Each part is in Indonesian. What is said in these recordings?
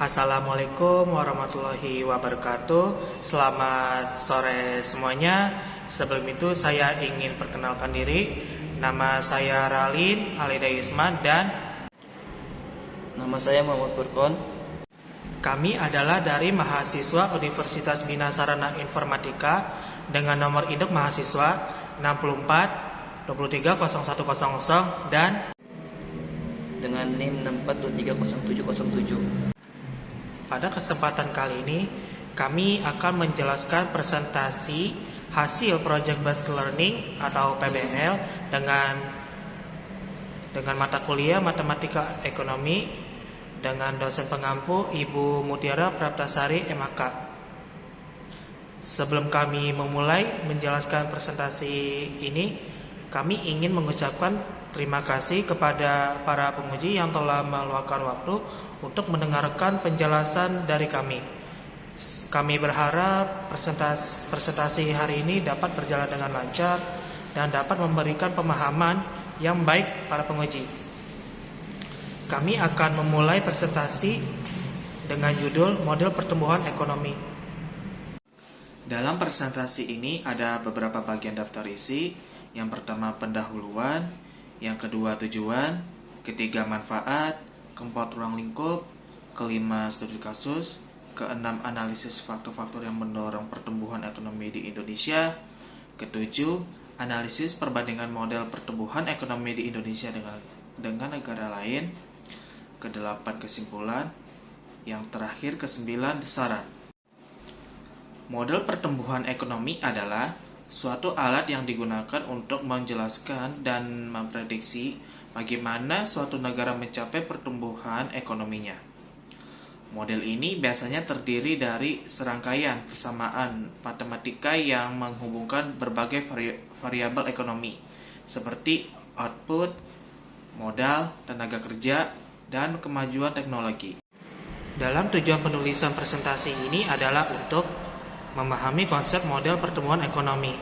Assalamualaikum warahmatullahi wabarakatuh. Selamat sore semuanya. Sebelum itu saya ingin perkenalkan diri. Nama saya Ralin Alida Isman dan Nama saya Muhammad Furqon. kami adalah dari mahasiswa Universitas Bina Sarana Informatika dengan nomor induk mahasiswa 64 23 0100 dan Dengan NIM 64230707. pada kesempatan kali ini, kami akan menjelaskan presentasi hasil Project Based Learning atau PBL dengan mata kuliah Matematika Ekonomi dengan dosen pengampu Ibu Mutiara Praptasari MAK. Sebelum kami memulai menjelaskan presentasi ini, kami ingin mengucapkan terima kasih kepada para penguji yang telah meluangkan waktu untuk mendengarkan penjelasan dari kami. Kami berharap presentasi hari ini dapat berjalan dengan lancar dan dapat memberikan pemahaman yang baik para penguji. Kami akan memulai presentasi dengan judul Model Pertumbuhan Ekonomi. Dalam presentasi ini ada beberapa bagian daftar isi. Yang pertama pendahuluan, yang kedua tujuan, ketiga manfaat, keempat ruang lingkup, kelima studi kasus, keenam analisis faktor-faktor yang mendorong pertumbuhan ekonomi di Indonesia, ketujuh analisis perbandingan model pertumbuhan ekonomi di Indonesia dengan negara lain, kedelapan kesimpulan, yang terakhir kesembilan saran. Model pertumbuhan ekonomi adalah suatu alat yang digunakan untuk menjelaskan dan memprediksi bagaimana suatu negara mencapai pertumbuhan ekonominya. Model ini biasanya terdiri dari serangkaian persamaan matematika yang menghubungkan berbagai variabel ekonomi, seperti output, modal, tenaga kerja, dan kemajuan teknologi. Dalam tujuan penulisan presentasi ini adalah untuk memahami konsep model pertumbuhan ekonomi,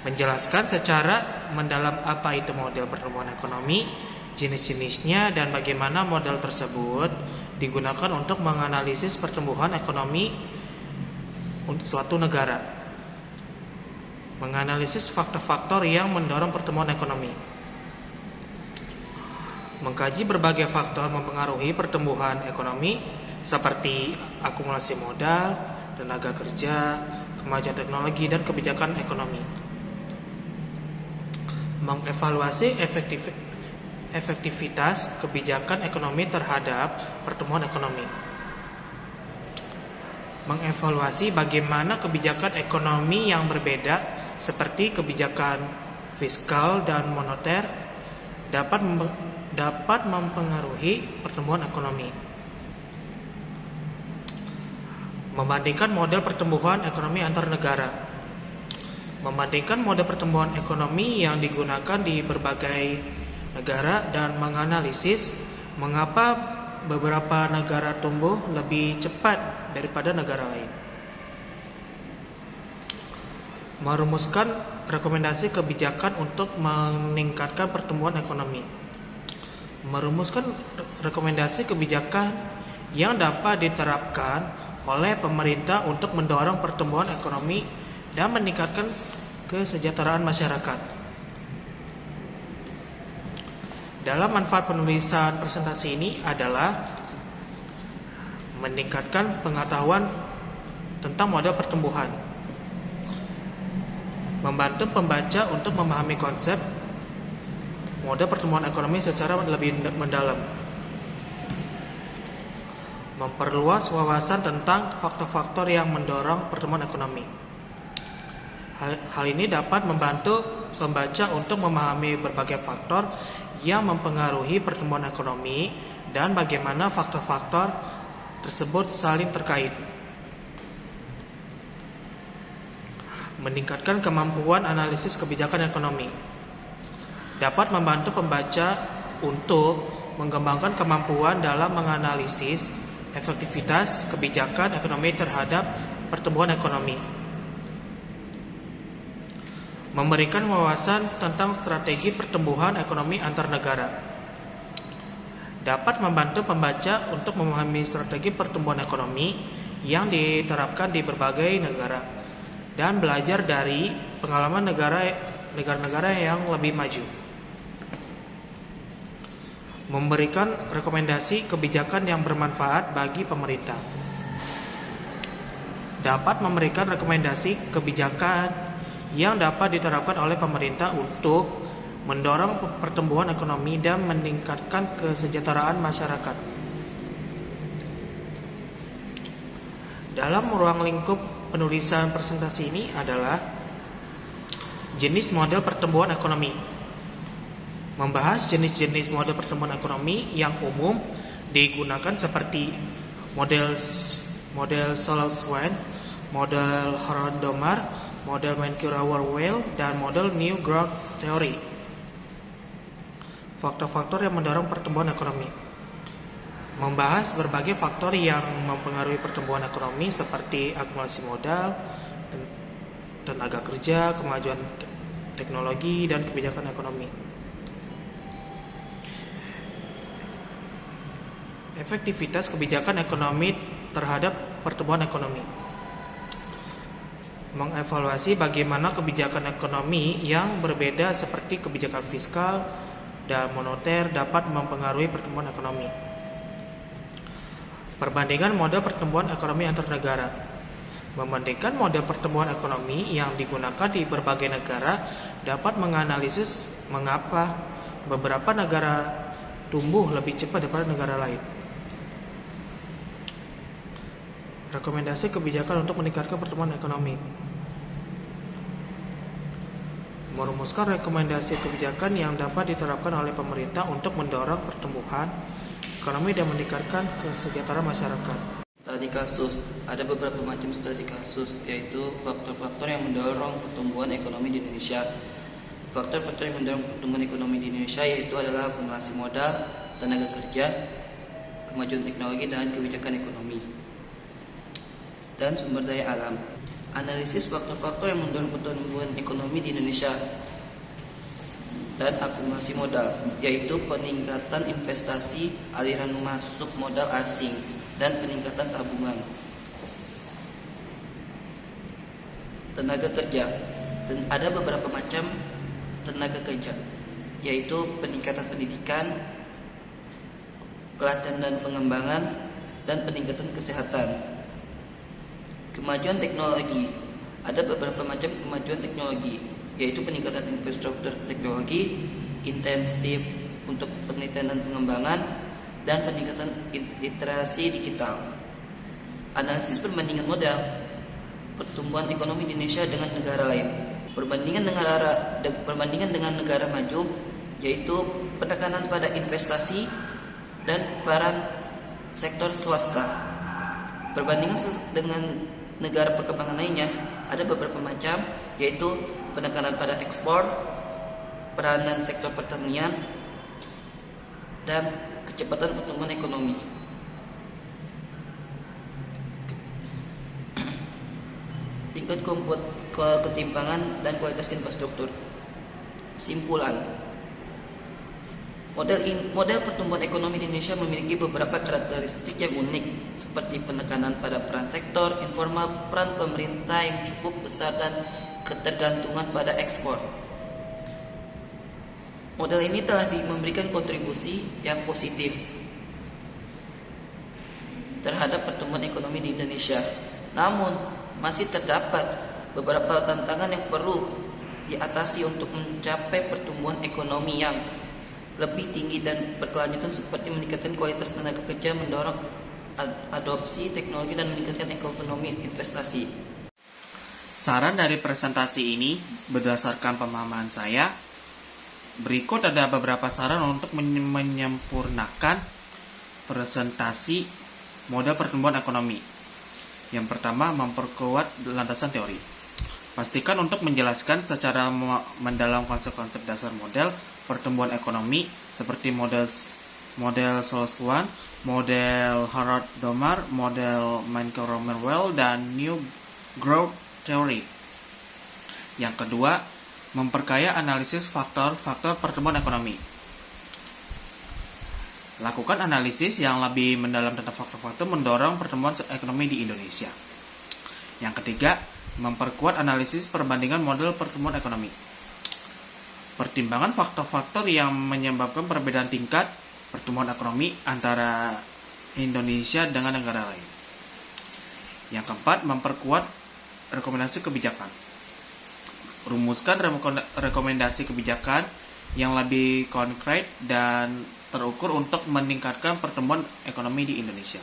menjelaskan secara mendalam apa itu model pertumbuhan ekonomi, jenis-jenisnya, dan bagaimana model tersebut digunakan untuk menganalisis pertumbuhan ekonomi untuk suatu negara, menganalisis faktor-faktor yang mendorong pertumbuhan ekonomi, mengkaji berbagai faktor mempengaruhi pertumbuhan ekonomi seperti akumulasi modal, tenaga kerja, kemajuan teknologi, dan kebijakan ekonomi. Mengevaluasi efektivitas kebijakan ekonomi terhadap pertumbuhan ekonomi. Mengevaluasi bagaimana kebijakan ekonomi yang berbeda seperti kebijakan fiskal dan moneter dapat mempengaruhi pertumbuhan ekonomi. Membandingkan model pertumbuhan ekonomi antar negara. Membandingkan model pertumbuhan ekonomi yang digunakan di berbagai negara dan menganalisis mengapa beberapa negara tumbuh lebih cepat daripada negara lain. Merumuskan rekomendasi kebijakan untuk meningkatkan pertumbuhan ekonomi. Merumuskan rekomendasi kebijakan yang dapat diterapkan oleh pemerintah untuk mendorong pertumbuhan ekonomi dan meningkatkan kesejahteraan masyarakat. Dalam manfaat penulisan presentasi ini adalah meningkatkan pengetahuan tentang model pertumbuhan, membantu pembaca untuk memahami konsep model pertumbuhan ekonomi secara lebih mendalam, memperluas wawasan tentang faktor-faktor yang mendorong pertumbuhan ekonomi. Hal ini dapat membantu pembaca untuk memahami berbagai faktor yang mempengaruhi pertumbuhan ekonomi dan bagaimana faktor-faktor tersebut saling terkait. Meningkatkan kemampuan analisis kebijakan ekonomi. Dapat membantu pembaca untuk mengembangkan kemampuan dalam menganalisis efektivitas kebijakan ekonomi terhadap pertumbuhan ekonomi. Memberikan wawasan tentang strategi pertumbuhan ekonomi antar negara. dapat membantu pembaca untuk memahami strategi pertumbuhan ekonomi yang diterapkan di berbagai negara dan belajar dari pengalaman negara-negara yang lebih maju. Memberikan rekomendasi kebijakan yang bermanfaat bagi pemerintah. Dapat memberikan rekomendasi kebijakan yang dapat diterapkan oleh pemerintah untuk mendorong pertumbuhan ekonomi dan meningkatkan kesejahteraan masyarakat. Dalam ruang lingkup penulisan presentasi ini adalah jenis model pertumbuhan ekonomi. Membahas jenis-jenis model pertumbuhan ekonomi yang umum digunakan seperti model Solas-Swain, model Harrod-Domar, model Mankiw-Raworth-Weil, dan model New Growth Theory. Faktor-faktor yang mendorong pertumbuhan ekonomi. Membahas berbagai faktor yang mempengaruhi pertumbuhan ekonomi seperti akumulasi modal, tenaga kerja, kemajuan teknologi, dan kebijakan ekonomi. Efektivitas kebijakan ekonomi terhadap pertumbuhan ekonomi. Mengevaluasi bagaimana kebijakan ekonomi yang berbeda seperti kebijakan fiskal dan moneter dapat mempengaruhi pertumbuhan ekonomi. Perbandingan model pertumbuhan ekonomi antar negara. Membandingkan model pertumbuhan ekonomi yang digunakan di berbagai negara dapat menganalisis mengapa beberapa negara tumbuh lebih cepat daripada negara lain. Rekomendasi kebijakan untuk meningkatkan pertumbuhan ekonomi. Merumuskan rekomendasi kebijakan yang dapat diterapkan oleh pemerintah untuk mendorong pertumbuhan ekonomi dan meningkatkan kesejahteraan masyarakat. Studi kasus. Ada beberapa macam studi kasus, yaitu faktor-faktor yang mendorong pertumbuhan ekonomi di Indonesia. Faktor-faktor yang mendorong pertumbuhan ekonomi di Indonesia yaitu adalah akumulasi modal, tenaga kerja, kemajuan teknologi, dan kebijakan ekonomi, dan sumber daya alam. Analisis faktor-faktor yang mendorong pertumbuhan ekonomi di Indonesia dan akumulasi modal, yaitu peningkatan investasi, aliran masuk modal asing, dan peningkatan tabungan. Tenaga kerja. Ada beberapa macam tenaga kerja, yaitu peningkatan pendidikan, pelatihan dan pengembangan, dan peningkatan kesehatan. Kemajuan teknologi. Ada beberapa macam kemajuan teknologi, yaitu peningkatan infrastruktur teknologi, intensif untuk penelitian dan pengembangan, dan peningkatan literasi digital. Analisis perbandingan modal pertumbuhan ekonomi di Indonesia dengan negara lain. Perbandingan dengan negara maju, yaitu penekanan pada investasi dan peran sektor swasta. Perbandingan dengan negara perkembangan lainnya ada beberapa macam, yaitu penekanan pada ekspor, peranan sektor pertanian, dan kecepatan pertumbuhan ekonomi. Tingkat ketimpangan dan kualitas infrastruktur. Simpulan. Model pertumbuhan ekonomi di Indonesia memiliki beberapa karakteristik yang unik, seperti penekanan pada peran sektor informal, peran pemerintah yang cukup besar, dan ketergantungan pada ekspor. Model ini telah memberikan kontribusi yang positif terhadap pertumbuhan ekonomi di Indonesia. Namun, masih terdapat beberapa tantangan yang perlu diatasi untuk mencapai pertumbuhan ekonomi yang lebih tinggi dan berkelanjutan, seperti meningkatkan kualitas tenaga kerja, mendorong adopsi teknologi, dan meningkatkan ekonomi investasi. Saran dari presentasi ini berdasarkan pemahaman saya, berikut ada beberapa saran untuk menyempurnakan presentasi model pertumbuhan ekonomi. Yang pertama, memperkuat landasan teori. Pastikan untuk menjelaskan secara mendalam konsep-konsep dasar model pertumbuhan ekonomi seperti model Solas-Swain, model Harrod-Domar, model Mankiw-Raworth, dan New Growth Theory. Yang kedua, memperkaya analisis faktor-faktor pertumbuhan ekonomi. Lakukan analisis yang lebih mendalam tentang faktor-faktor mendorong pertumbuhan ekonomi di Indonesia. Yang ketiga, memperkuat analisis perbandingan model pertumbuhan ekonomi. Pertimbangan faktor-faktor yang menyebabkan perbedaan tingkat pertumbuhan ekonomi antara Indonesia dengan negara lain. Yang keempat, memperkuat rekomendasi kebijakan. Rumuskan rekomendasi kebijakan yang lebih konkret dan terukur untuk meningkatkan pertumbuhan ekonomi di Indonesia.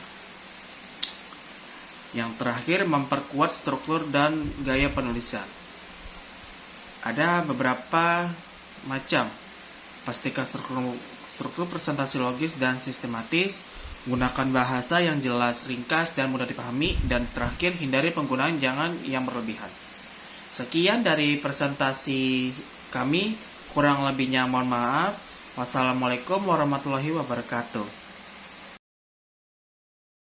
Yang terakhir, memperkuat struktur dan gaya penulisan. Ada beberapa macam. Pastikan struktur presentasi logis dan sistematis. Gunakan bahasa yang jelas, ringkas, dan mudah dipahami. Dan terakhir, hindari penggunaan jangan yang berlebihan. Sekian dari presentasi kami. Kurang lebihnya mohon maaf. Wassalamualaikum warahmatullahi wabarakatuh.